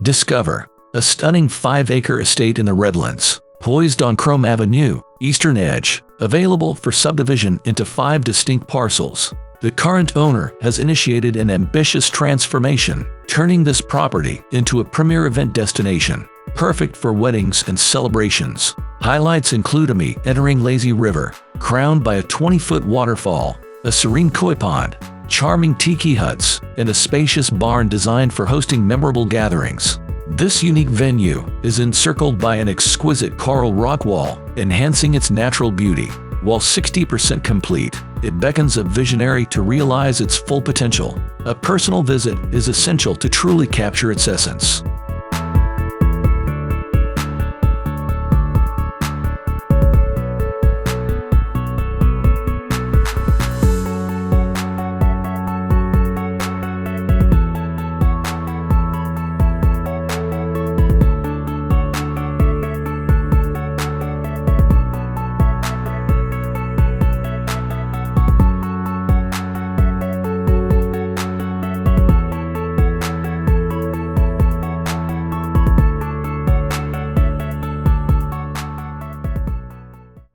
Discover a stunning 5-acre estate in the Redlands, poised on Chrome Avenue, Eastern Edge, available for subdivision into 5 distinct parcels. The current owner has initiated an ambitious transformation, turning this property into a premier event destination, perfect for weddings and celebrations. Highlights include a entering lazy river, crowned by a 20-foot waterfall, a serene koi pond, charming tiki huts, and a spacious barn designed for hosting memorable gatherings. This unique venue is encircled by an exquisite coral rock wall, enhancing its natural beauty. While 60% complete, it beckons a visionary to realize its full potential. A personal visit is essential to truly capture its essence.